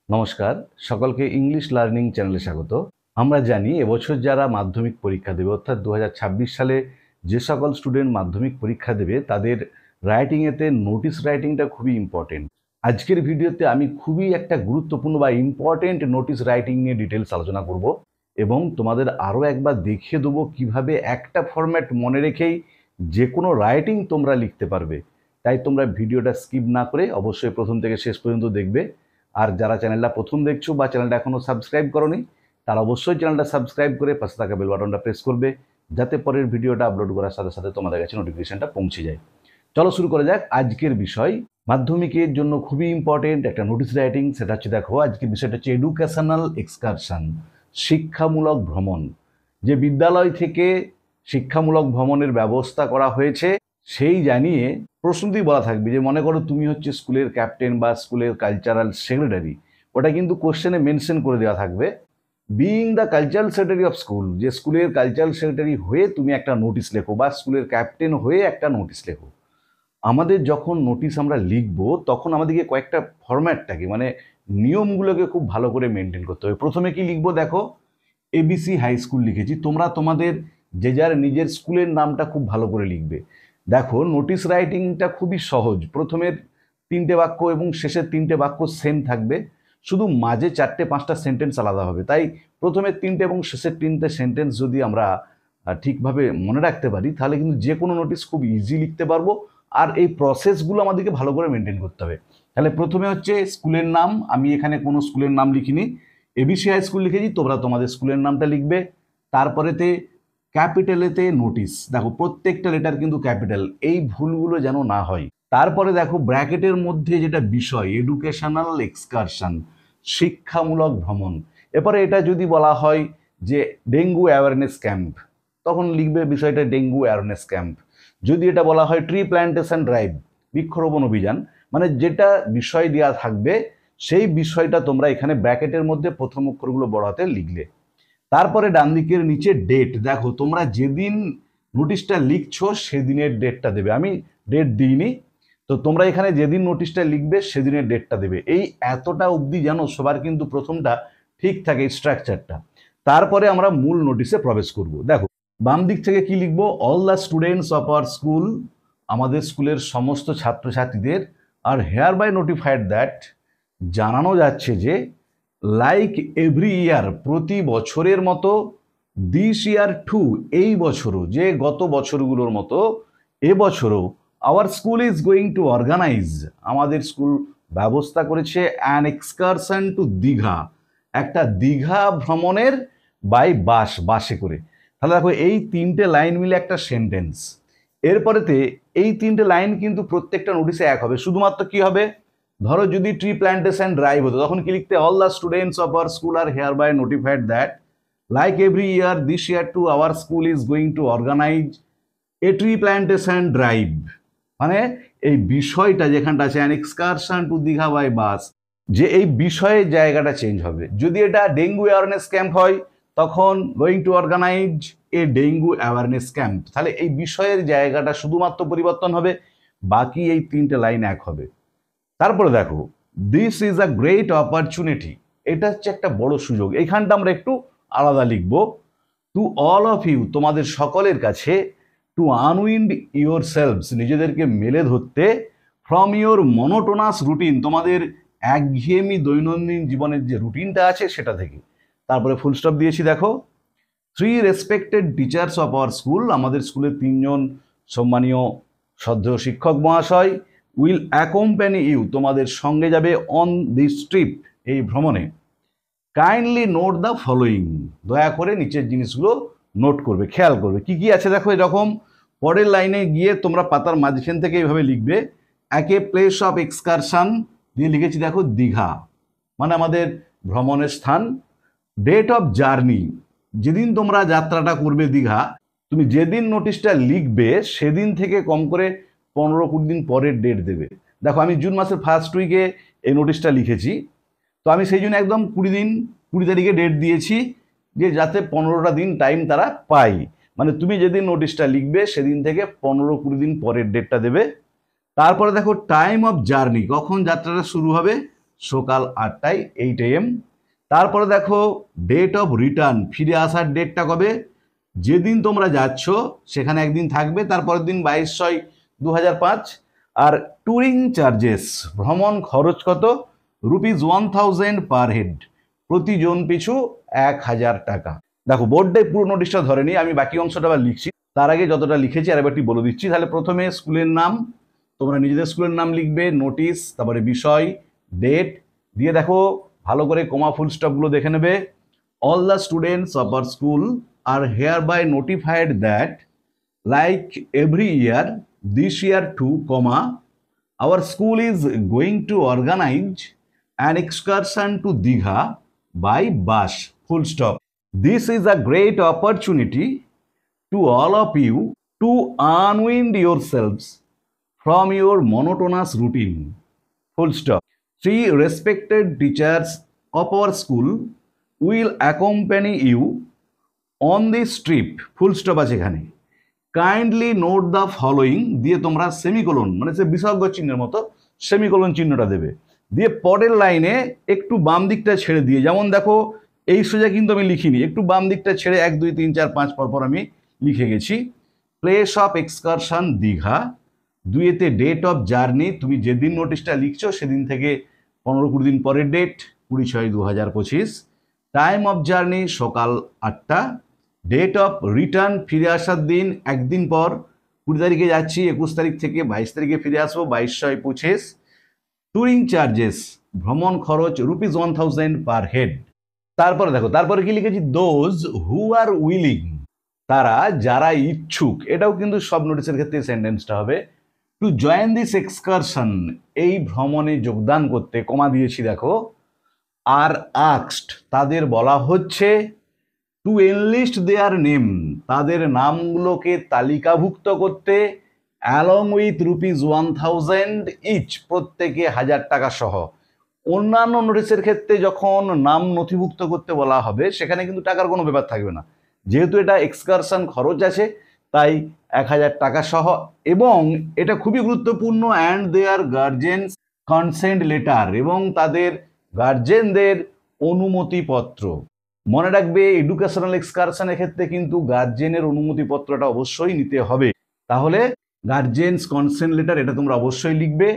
নমস্কার, সকলকে English learning চ্যানেলে স্বাগত। আমরা জানি এবছর যারা মাধ্যমিক পরীক্ষা দেবে অর্থাৎ 2026 সালে যে সকল স্টুডেন্ট মাধ্যমিক পরীক্ষা দেবে তাদের রাইটিংয়েতে নোটিশ রাইটিংটা খুবই ইম্পর্টেন্ট। আজকের ভিডিওতে আমি খুবই একটা গুরুত্বপূর্ণ বা ইম্পর্টেন্ট নোটিশ রাইটিং নিয়ে ডিটেলস আলোচনা করব এবং তোমাদের আরও একবার দেখিয়ে দেবো কিভাবে একটা ফরম্যাট মনে রেখেই যে কোনো রাইটিং তোমরা লিখতে পারবে। তাই তোমরা ভিডিওটা স্কিপ না করে অবশ্যই প্রথম থেকে শেষ পর্যন্ত দেখবে। আর যারা চ্যানেলটা প্রথম দেখছো বা চ্যানেলটা এখনও সাবস্ক্রাইব করোনি তারা অবশ্যই চ্যানেলটা সাবস্ক্রাইব করে পাশে থাকা বেল বাটনটা প্রেস করবে, যাতে পরের ভিডিওটা আপলোড করার সাথে সাথে তোমাদের কাছে নোটিফিকেশনটা পৌঁছে যায়। চলো শুরু করা যাক। আজকের বিষয় মাধ্যমিকের জন্য খুবই ইম্পর্টেন্ট একটা নোটিশ রাইটিং, সেটা হচ্ছে দেখো আজকের বিষয়টা হচ্ছে এডুকেশনাল এক্সকারশন, শিক্ষামূলক ভ্রমণ। যে বিদ্যালয় থেকে শিক্ষামূলক ভ্রমণের ব্যবস্থা করা হয়েছে সেই জানিয়ে প্রশ্নতেই বলা থাকবে যে মনে করো তুমি হচ্ছে স্কুলের ক্যাপ্টেন বা স্কুলের কালচারাল সেক্রেটারি, ওটা কিন্তু কোশ্চেনে মেনশন করে দেওয়া থাকবে being the cultural secretary of school, যে স্কুলের কালচারাল সেক্রেটারি হয়ে তুমি একটা নোটিশ লেখো বা স্কুলের ক্যাপ্টেন হয়ে একটা নোটিশ লেখো। আমাদের যখন নোটিশ আমরা লিখব তখন আমাদেরকে কয়েকটা ফরম্যাটটাকে মানে নিয়মগুলোকে খুব ভালো করে মেনটেন করতে হবে। প্রথমে কি লিখবো দেখো, এবিসি হাই স্কুল লিখেছি, তোমরা তোমাদের যে যার নিজের স্কুলের নামটা খুব ভালো করে লিখবে। দেখো নোটিশ রাইটিংটা খুবই সহজ, প্রথমের 3টে বাক্য এবং শেষের 3টে বাক্য সেম থাকবে, শুধু মাঝে 4-5টা সেন্টেন্স আলাদা হবে। তাই প্রথমের 3টে এবং শেষের 3টে সেন্টেন্স যদি আমরা ঠিকভাবে মনে রাখতে পারি তাহলে কিন্তু যে কোনো নোটিশ খুব ইজি লিখতে পারবো। আর এই প্রসেসগুলো আমাদেরকে ভালো করে মেনটেন করতে হবে। তাহলে প্রথমে হচ্ছে স্কুলের নাম, আমি এখানে কোনো স্কুলের নাম লিখিনি, এবিসি হাই স্কুল লিখেছি, তোমরা তোমাদের স্কুলের নামটা লিখবে। তারপরেতে ক্যাপিটালেতে নোটিশ, দেখো প্রত্যেকটা লেটার কিন্তু ক্যাপিটাল, এই ভুলগুলো যেন না হয়। তারপরে দেখো ব্র্যাকেটের মধ্যে যেটা বিষয় এডুকেশনাল এক্সকারশন, শিক্ষামূলক ভ্রমণ। এরপরে এটা যদি বলা হয় যে ডেঙ্গু অ্যাওয়ারনেস ক্যাম্প, তখন লিখবে বিষয়টা ডেঙ্গু অ্যাওয়ারনেস ক্যাম্প। যদি এটা বলা হয় ট্রি প্ল্যান্টেশন ড্রাইভ, বৃক্ষরোপণ অভিযান, মানে যেটা বিষয় দেওয়া থাকবে সেই বিষয়টা তোমরা এখানে ব্র্যাকেটের মধ্যে প্রথম অক্ষরগুলো বড় হাতে লিখলে। তারপরে ডান দিকের নিচে ডেট, দেখো তোমরা যেদিন নোটিশটা লিখছো সেদিনের ডেটটা দেবে, আমি ডেট দিইনি, তো তোমরা এখানে যেদিন নোটিশটা লিখবে সেদিনের ডেটটা দেবে। এই এতটা অবধি যেন সবার কিন্তু প্রথমটা ঠিক থাকে স্ট্রাকচারটা। তারপরে আমরা মূল নোটিশে প্রবেশ করব। দেখো বাম দিক থেকে কি লিখবো, all the students of our school, আমাদের স্কুলের সমস্ত ছাত্রছাত্রীদের আর হেয়ার বাই নোটিফাইড দ্যাট, জানানো যাচ্ছে যে লাইক এভরি ইয়ার, প্রতি বছরের মতো, দিস ইয়ার টু, এই বছরও যে গত বছরগুলোর মতো এবছরও, our school is going to organise, আমাদের স্কুল ব্যবস্থা করেছে অ্যান এক্সকারশন টু দীঘা, একটা দীঘা ভ্রমণের বাই বাস, বাসে করে। তাহলে দেখো এই 3টে লাইন মিলে একটা সেন্টেন্স। এরপরেতে এই 3টে লাইন কিন্তু প্রত্যেকটা নোটিশে এক হবে, শুধুমাত্র কি হবে, ধরো যদি ট্রি প্ল্যান্টেশন ড্রাইভ হতো তখন কি লিখতে, all the students of our school are hereby notified that like every year this year too our school is going to organise a tree plantation drive. মানে এই বিষয়টা যেখানটা আছে an excursion to Digha by bus, যে এই বিষয়ের জায়গাটা change হবে। যদি এটা ডেঙ্গু অ্যাওয়ারনেস ক্যাম্প হয় তখন going to organise a dengue awareness camp, তাহলে এই বিষয়ের জায়গাটা শুধুমাত্র পরিবর্তন হবে, বাকি এই 3টে লাইন এক হবে। তারপরে দেখো this is a great opportunity, এটা হচ্ছে একটা বড় সুযোগ, এইখানটা আমরা একটু আলাদা লিখব, টু অল অফ ইউ, তোমাদের সকলের কাছে, টু আনউইন্ড ইউর সেলভস, নিজেদেরকে মেলে ধরতে, ফ্রম ইউর মনোটোনাস রুটিন, তোমাদের একঘেয়েমি দৈনন্দিন জীবনের যে রুটিনটা আছে সেটা থেকে। তারপরে ফুল স্টপ দিয়েছি। দেখো 3 respected teachers of our school, আমাদের স্কুলের 3জন সম্মানীয় শ্রদ্ধেয় শিক্ষক মহাশয়, উইল অ্যাকম্প্যানি ইউ, তোমাদের সঙ্গে যাবে অন দিস ট্রিপ, এই ভ্রমণে। কাইন্ডলি নোট দ্য ফলোয়িং, দয়া করে নিচের জিনিসগুলো নোট করবে, খেয়াল করবে কি কি আছে। দেখো এরকম পরের লাইনে গিয়ে তোমরা পাতার মাঝখান থেকে এইভাবে লিখবে, একে প্লেস অফ এক্সকারশন দিয়ে লিখেছি দেখো দীঘা, মানে আমাদের ভ্রমণের স্থান। ডেট অফ জার্নি, যেদিন তোমরা যাত্রাটা করবে দীঘা, তুমি যেদিন নোটিশটা লিখবে সেদিন থেকে কম করে 15-20 দিন পরের ডেট দেবে। দেখো আমি জুন মাসের ফার্স্ট উইকে এই নোটিশটা লিখেছি, তো আমি সেই জন্য একদম 20 তারিখে ডেট দিয়েছি, যে যাতে 15টা দিন টাইম তারা পায়। মানে তুমি যেদিন নোটিশটা লিখবে সেদিন থেকে 15-20 দিন পরের ডেটটা দেবে। তারপরে দেখো টাইম অফ জার্নি, কখন যাত্রাটা শুরু হবে, সকাল 8টায় 8 AM। তারপরে দেখো ডেট অফ রিটার্ন, ফিরে আসার ডেটটা কবে, যেদিন তোমরা যাচ্ছ সেখানে একদিন থাকবে, তারপরের দিন 22/6/2005। আর ট্যুরিং চার্জেস, ভ্রমণ খরচ কত, ₹1000 পার হেড, প্রতিজন পিছু 1000 টাকা। দেখো বোর্ডে পুরো নোটিশটা ধরেনি, আমি বাকি অংশটা আবার লিখছি, তার আগে যতটা লিখেছি আর একবারটি বলে দিচ্ছি। তাহলে প্রথমে স্কুলের নাম, তোমরা নিজেদের স্কুলের নাম লিখবে, নোটিশ, তারপরে বিষয়, ডেট দিয়ে দেখো ভালো করে কমা ফুল স্টপগুলো দেখে নেবে। All the students of our school are hereby notified that like every year this year too comma our school is going to organize an excursion to Digha by bus, full stop. This is a great opportunity to all of you to unwind yourselves from your monotonous routine, full stop. 3 respected teachers of our school will accompany you on this trip, full stop আছে এখানে। Kindly note the following দিয়ে তোমরা semicolon, মানে সে বিসর্গ চিহ্নের মতো semicolon চিহ্নটা দেবে, দিয়ে পরের লাইনে একটু বাম দিকটা ছেড়ে দিয়ে, যেমন দেখো এই সোজা কিন্তু আমি লিখিনি, একটু বাম দিকটা ছেড়ে 1 2 3 4 5 পর আমি লিখে গেছি। Place of excursion Digha, 2 date of journey, তুমি যেদিন নোটিশটা লিখছো সেদিন থেকে 15-20 দিন পরের ডেট 20/6/2025। টাইম অফ জার্নি সকাল 8টা। ডেট অফ রিটার্ন, ফিরে আসার দিন একদিন পর, 20 তারিখে যাচ্ছি, 21 তারিখ থেকে 22 তারিখে ফিরে আসবো, 22/6/25। ট্যুরিং চার্জেস, ভ্রমণ খরচ ₹1000 পার হেড। তারপরে দেখো তারপরে কি লিখেছি, দোজ হু আর উইলিং, তারা যারা ইচ্ছুক, এটাও কিন্তু সব নোটিশের ক্ষেত্রে সেন্টেন্সটা হবে, টু জয়েন দিস এক্সকারশন, এই ভ্রমণে যোগদান করতে, কমা দিয়েছি দেখো, আর আক্সড, তাদের বলা হচ্ছে, টু এনলিস্ট দেয়ার নেম, তাদের নামগুলোকে তালিকাভুক্ত করতে, অ্যালং উইথ ₹1000 ইচ, প্রত্যেকে 1000 টাকা সহ। অন্যান্য নোটিশের ক্ষেত্রে যখন নাম নথিভুক্ত করতে বলা হবে সেখানে কিন্তু টাকার কোনো ব্যাপার থাকবে না, যেহেতু এটা এক্সকারশন খরচ আছে তাই 1000 টাকা সহ। এবং এটা খুবই গুরুত্বপূর্ণ, and their guardians consent letter, এবং তাদের গার্জেনদের অনুমতিপত্র। মনে রাখবে এডুকেশনাল এক্সকারশনের ক্ষেত্রে কিন্তু গার্জেনের অনুমতিপত্রটা অবশ্যই নিতে হবে। তাহলে গার্জেন্স কনসেন্ট লেটার এটা তোমরা অবশ্যই লিখবে।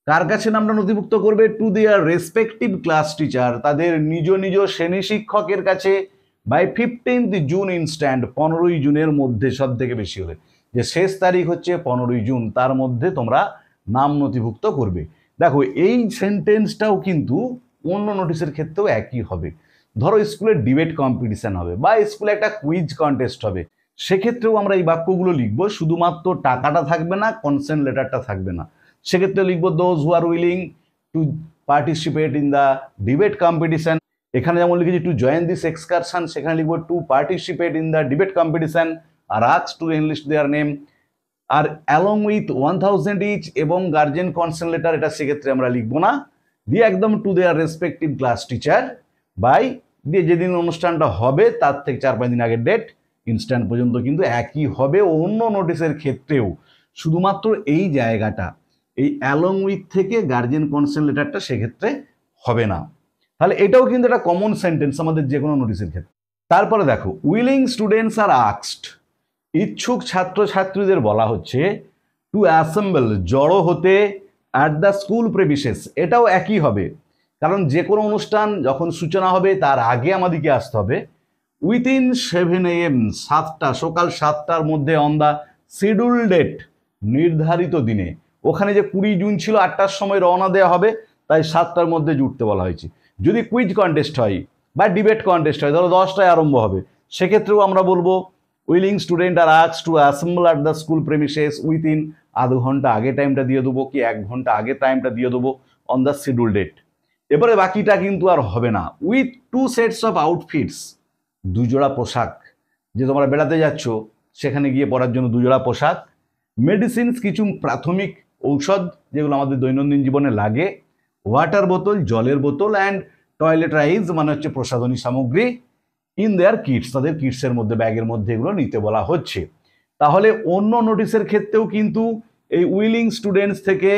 কার কাছে নামটা নথিভুক্ত করবে, two their respective class teacher, তাদের নিজ নিজ শ্রেণী শিক্ষকের কাছে, বাই 15th জুন ইনস্ট্যান্ট, 15ই জুনের মধ্যে, সব থেকে বেশি হলে যে শেষ তারিখ হচ্ছে 15ই জুন, তার মধ্যে তোমরা নাম নথিভুক্ত করবে। দেখো এই সেন্টেন্সটাও কিন্তু অন্য নোটিশের ক্ষেত্রেও একই হবে। ধরো স্কুলের ডিবেট কম্পিটিশন হবে বা স্কুলে একটা কুইজ কন্টেস্ট হবে, সেক্ষেত্রেও আমরা এই বাক্যগুলো লিখবো, শুধুমাত্র টাকাটা থাকবে না, কনসেন্ট লেটারটা থাকবে না। সেক্ষেত্রে লিখবো those who are willing to participate in the debate competition. এখানে যেমন লিখেছি টু জয়েন দিস এক্সকারশন, সেখানে লিখবো to participate in the debate competition, are আক্স টু এনলিস্ট দেয়ার নেম, আর অ্যালং উইথ 1000 ইচ এবং গার্জেন কনসেন্ট লেটার, এটা সেক্ষেত্রে আমরা লিখবো না, দিয়ে একদম to their respective class teacher by দিয়ে যেদিন অনুষ্ঠানটা হবে তার থেকে 4-5 দিন আগের ডেট ইনস্ট্যান্ট পর্যন্ত কিন্তু একই হবে অন্য নোটিশের ক্ষেত্রেও। শুধুমাত্র এই জায়গাটা, এই অ্যালং উইথ থেকে গার্জেন কনসেন্ট লেটারটা সেক্ষেত্রে হবে না। তাহলে এটাও কিন্তু একটা কমন সেন্টেন্স আমাদের যে কোনো নোটিশের ক্ষেত্রে। তারপরে দেখো উইলিং স্টুডেন্টস আর আক্সড, ইচ্ছুক ছাত্রছাত্রীদের বলা হচ্ছে টু অ্যাসেম্বল, জড়ো হতে, অ্যাট দ্য স্কুল প্রেমিসেস, এটাও একই হবে, কারণ যে কোনো অনুষ্ঠান যখন সূচনা হবে তার আগে আমাদেরকে আসতে হবে। উইথিন 7 AM, 7টা, সকাল 7টার মধ্যে, অন দ্য শিডিউল ডেট, নির্ধারিত দিনে। ওখানে যে 20 জুন ছিল 8টার সময় রওনা দেওয়া হবে, তাই 7টার মধ্যে জুটতে বলা হয়েছে। যদি কুইজ কন্টেস্ট হয় বা ডিবেট কন্টেস্ট হয়, ধরো 10টায় আরম্ভ হবে, সেক্ষেত্রেও আমরা বলবো উইলিং স্টুডেন্ট আর আক্স to assemble at the school premises within, আধ ঘন্টা আগে টাইমটা দিয়ে দেবো কি 1 ঘন্টা আগে টাইমটা দিয়ে দেবো, অন দ্য শিডিউল ডেট। এবারে বাকিটা কিন্তু আর হবে না। উইথ 2 সেটস অফ আউটফিটস, 2 জোড়া পোশাক, যে তোমরা বেড়াতে যাচ্ছ সেখানে গিয়ে পরার জন্য 2 জোড়া পোশাক। মেডিসিনস, কিছু প্রাথমিক ঔষধ যেগুলো আমাদের দৈনন্দিন জীবনে লাগে। ওয়াটার বোতল, জলের বোতল, অ্যান্ড টয়লেটরাইজ মানে হচ্ছে প্রসাধনী সামগ্রী, ইন দেয়ার কিটস, তাদের কিটসের মধ্যে, ব্যাগের মধ্যে এগুলো নিতে বলা হচ্ছে। তাহলে অন্য নোটিশের ক্ষেত্রেও কিন্তু এই উইলিং স্টুডেন্টস থেকে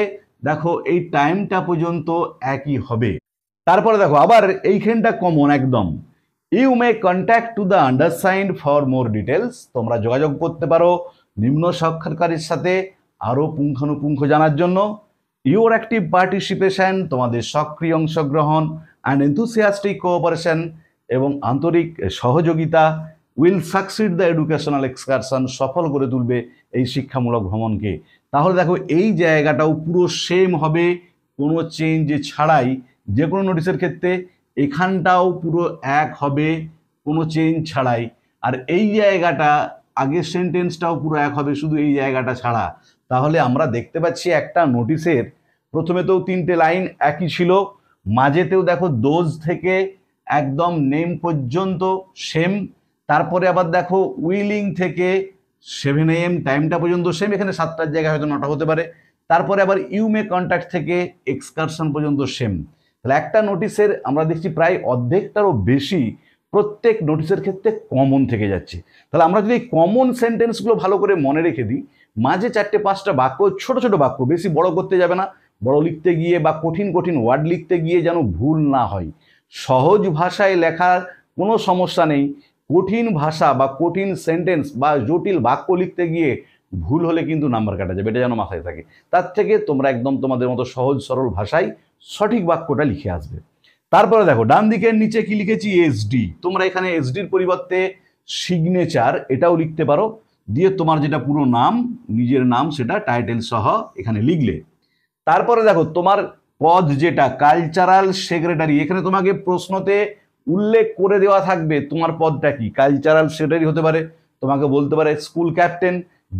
দেখো এই টাইমটা পর্যন্ত একই হবে। তারপরে দেখো আবার এইখানটা কমন একদম, you may contact to the undersigned for more details, তোমরা যোগাযোগ করতে পারো নিম্ন স্বাক্ষরকারীর সাথে আরও পুঙ্খানুপুঙ্খ জানার জন্য। ইউর অ্যাক্টিভ পার্টিসিপেশন, তোমাদের সক্রিয় অংশগ্রহণ, অ্যান্ড এনথুসিয়াস্টিক কোঅপারেশন এবং আন্তরিক সহযোগিতা will succeed the educational excursion, সফল করে তুলবে এই শিক্ষামূলক ভ্রমণকে। তাহলে দেখো এই জায়গাটাও পুরো সেম হবে, কোনো চেঞ্জ ছাড়াই। যে কোনো নোটিশের ক্ষেত্রে এখানটাও পুরো এক হবে, কোনো চেঞ্জ ছাড়াই। আর এই জায়গাটা আগের সেন্টেন্সটাও পুরো এক হবে, শুধু এই জায়গাটা ছাড়া। তাহলে আমরা দেখতে পাচ্ছি একটা নোটিশের প্রথমেতেও 3টে লাইন একই ছিল, মাঝেতেও দেখো দোজ থেকে একদম নেম পর্যন্ত সেম, তারপরে আবার দেখো উইলিং থেকে 7 AM টাইমটা পর্যন্ত সেম, এখানে 7টার জায়গায় হয়তো 9টা হতে পারে। তারপরে আবার ইউ মে কন্ট্যাক্ট থেকে এক্সকারশন পর্যন্ত সেম। তাহলে একটা নোটিশের আমরা দেখছি প্রায় অর্ধেকটারও বেশি প্রত্যেক নোটিশের ক্ষেত্রে কমন থেকে যাচ্ছে। তাহলে আমরা যদি এই কমন সেন্টেন্সগুলো ভালো করে মনে রেখে দিই, মাঝে 4টে-5টা বাক্য, ছোট ছোট বাক্য, বেশি বড় করতে যাবে না, বড় লিখতে গিয়ে বা কঠিন কঠিন ওয়ার্ড লিখতে গিয়ে যেন ভুল না হয়। সহজ ভাষায় লেখার কোনো সমস্যা নেই, কঠিন ভাষা বা কঠিন সেন্টেন্স বা জটিল বাক্য লিখতে গিয়ে ভুল হলে কিন্তু নাম্বার কাটা যাবে, এটা যেন মাথায় থাকে। তার থেকে তোমরা একদম তোমাদের মতো সহজ সরল ভাষায় সঠিক বাক্যটা লিখে আসবে। তারপরে দেখো ডান দিকের নিচে কি লিখেছি, এসডি। তোমরা এখানে এসডির পরিবর্তে সিগনেচার এটাও লিখতে পারো, দিয়ে তোমার যেটা পুরো নাম, নিজের নাম, সেটা টাইটেল সহ এখানে লিখলে। তারপরে দেখো তোমার পদ যেটা কালচারাল সেক্রেটারি, এখানে তোমাকে প্রশ্নতে উল্লেখ করে দেওয়া থাকবে তোমার পদটা কি। কালচারাল সেক্রেটারি হতে পারে, তোমাকে বলতে পারে স্কুল ক্যাপ্টেন,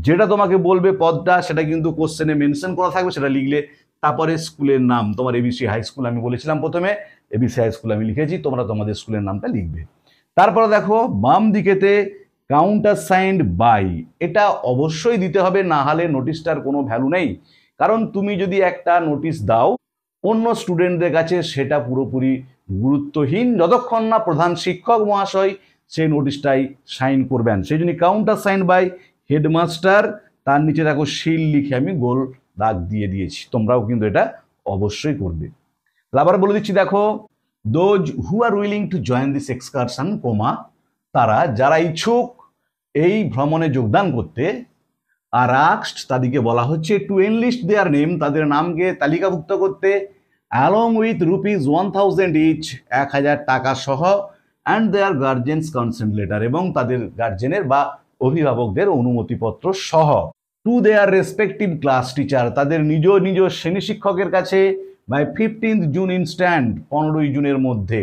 যেটা তোমাকে বলবে পদটা সেটা কিন্তু কোশ্চেনে মেনশন করা থাকবে, সেটা লিখলে। তারপরে স্কুলের নাম, তোমার এবিসি হাই স্কুল আমি বলেছিলাম প্রথমে, এবিসি হাই স্কুল আমি লিখেছি, তোমরা তোমাদের স্কুলের নামটা লিখবে। তারপরে দেখো বাম দিকেতে কাউন্টার সাইন্ড বাই, এটা অবশ্যই দিতে হবে, না হলে নোটিশটার কোনো ভ্যালু নেই। কারণ তুমি যদি একটা নোটিশ দাও অন্য স্টুডেন্টদের কাছে, সেটা পুরোপুরি গুরুত্বহীন যতক্ষণ না প্রধান শিক্ষক মহাশয় সেই নোটিশটাই সাইন করবেন। সেই জন্য কাউন্টার সাইন বাই হেডমাস্টার, তার নিচে দেখো সিল লিখে আমি গোল দাগ দিয়ে দিয়েছি, তোমরাও কিন্তু এটা অবশ্যই করবে। আবার বলে দিচ্ছি দেখো, those who are willing to join this excursion, comma, তারা যারা ইচ্ছুক এই ভ্রমণে যোগদান করতে, আর আক্সড তাদেরকে বলা হচ্ছে টু এনলিস্ট দেয়ার নেম, তাদের নামকে তালিকাভুক্ত করতে, অ্যালং উইথ ₹1000 ইচ, 1000 টাকা সহ, and their guardians consent letter, এবং তাদের গার্জেনের বা অভিভাবকদের অনুমতিপত্র সহ, to their respective class teacher, তাদের নিজ নিজ শ্রেণী শিক্ষকের কাছে, বাই 15th জুন ইনস্ট্যান্ট, 15ই জুনের মধ্যে।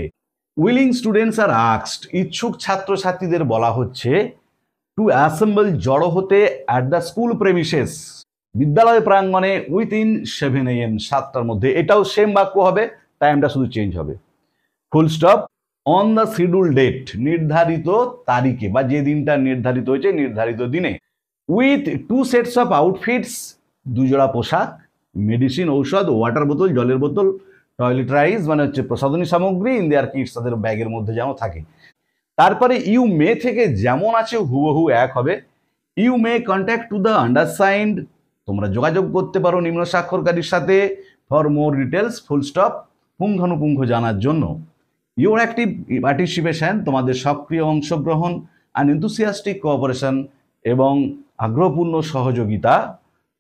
উইলিং স্টুডেন্টস আর আক্সড, ইচ্ছুক ছাত্রছাত্রীদের বলা হচ্ছে টু অ্যাসেম্বল, জড়ো হতে, অ্যাট দ্য স্কুল প্রেমিসেস, বিদ্যালয় প্রাঙ্গণে, উইথিন 7 AM, 7টার মধ্যে। এটাও সেম বাক্য হবে, টাইমটা শুধু চেঞ্জ হবে। Full stop. On the schedule date, নির্ধারিত তারিখে বা যে দিনটা নির্ধারিত হয়েছে নির্ধারিত দিনে। উইথ 2 সেটস অফ আউটফিটস, 2 জোড়া পোশাক, মেডিসিন ঔষধ, ওয়াটার বোতল জলের বোতল, টয়লেটরাইজ মানে হচ্ছে প্রসাধনী সামগ্রী, ইন দেয়ার কিটস, তাদের ব্যাগের মধ্যে যেন থাকে। তারপরে ইউ মে থেকে যেমন আছে হুবহু এক হবে। You may contact to the undersigned, তোমরা যোগাযোগ করতে পারো নিম্ন স্বাক্ষরকারীর সাথে, for more details, full stop, পুঙ্খানুপুঙ্খ জানার জন্য। ইউর অ্যাক্টিভ পার্টিসিপেশন, তোমাদের সক্রিয় অংশগ্রহণ, অ্যান্ড এনথুসিয়াস্টিক কোঅপারেশন, এবং আগ্রহপূর্ণ সহযোগিতা,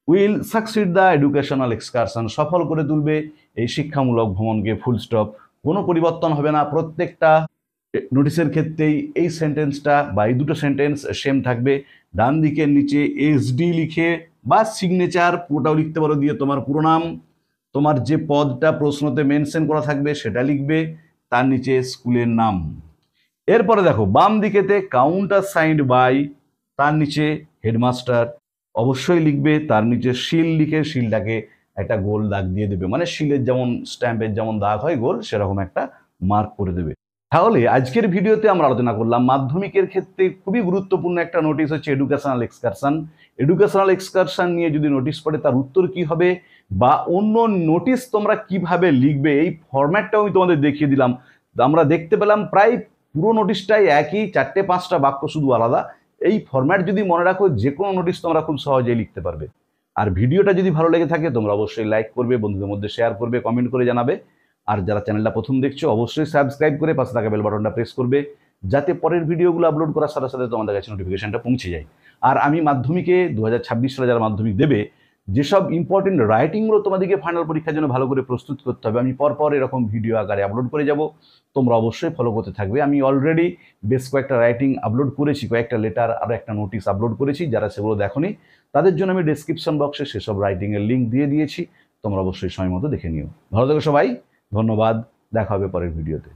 will succeed the educational excursion, সফল করে তুলবে এই শিক্ষামূলক ভ্রমণকে। Full stop. কোনো পরিবর্তন হবে না, প্রত্যেকটা নোটিশের ক্ষেত্রেই এই সেন্টেন্সটা বা এই দুটো সেন্টেন্স সেম থাকবে। ডান দিকের নিচে এসডি লিখে বা সিগনেচার পুরোটাও লিখতে পারো, দিয়ে তোমার পুরো নাম, তোমার যে পদটা প্রশ্নতে মেনশন করা থাকবে সেটা লিখবে, তার নিচে স্কুলের নাম। এরপরে দেখো বাম দিকেতে কাউন্টার সাইন্ড বাই, তার নিচে হেডমাস্টার অবশ্যই লিখবে, তার নিচে শিল লিখে শিলটাকে একটা গোল দাগ দিয়ে দেবে, মানে শিলের যেমন স্ট্যাম্পের যেমন দাগ হয় গোল, সেরকম একটা মার্ক করে দেবে। তাহলে আজকের ভিডিওতে আমরা আলোচনা করলাম মাধ্যমিকের ক্ষেত্রে খুবই গুরুত্বপূর্ণ একটা নোটিশ হচ্ছে এডুকেশনাল এক্সকারশন। এডুকেশনাল এক্সকারশন নিয়ে যদি নোটিশ পড়ে তার উত্তর কি হবে, বা অন্য নোটিশ তোমরা কিভাবে লিখবে, এই ফরম্যাটটাও আমি তোমাদের দেখিয়ে দিলাম। আমরা দেখতে পেলাম প্রায় পুরো নোটিশটাই একই, 4-5টা বাক্য শুধু আলাদা। এই ফরম্যাট যদি মনে রাখো, যে কোনো নোটিশ তোমরা খুব সহজেই লিখতে পারবে। আর ভিডিওটা যদি ভালো লেগে থাকে তোমরা অবশ্যই লাইক করবে, বন্ধুদের মধ্যে শেয়ার করবে, কমেন্ট করে জানাবে। আর যারা চ্যানেলটা প্রথম দেখছো অবশ্যই সাবস্ক্রাইব করে পাশে থাকা বেল বাটনটা প্রেস করবে, যাতে পরের ভিডিওগুলো আপলোড করার সাথে সাথে তোমাদের কাছে নোটিফিকেশনটা পৌঁছে যায়। আর আমি মাধ্যমিকে 2026 সালে যারা মাধ্যমিক দেবে, যেসব ইম্পর্টেন্ট রাইটিংগুলো তোমাদেরকে ফাইনাল পরীক্ষার জন্য ভালো করে প্রস্তুত করতে হবে, আমি পরপর এরকম ভিডিও আকারে আপলোড করে যাব, তোমরা অবশ্যই ফলো করতে থাকবে। আমি অলরেডি বেশ কয়েকটা রাইটিং আপলোড করেছি, কয়েকটা লেটার আর একটা নোটিশ আপলোড করেছি। যারা সেগুলো দেখোনি তাদের জন্য আমি ডেসক্রিপশন বক্সে সেসব রাইটিংয়ের লিঙ্ক দিয়ে দিয়েছি, তোমরা অবশ্যই সময় মতো দেখে নিও। ভালো থেকো সবাই, ধন্যবাদ, দেখা হবে পরের ভিডিওতে।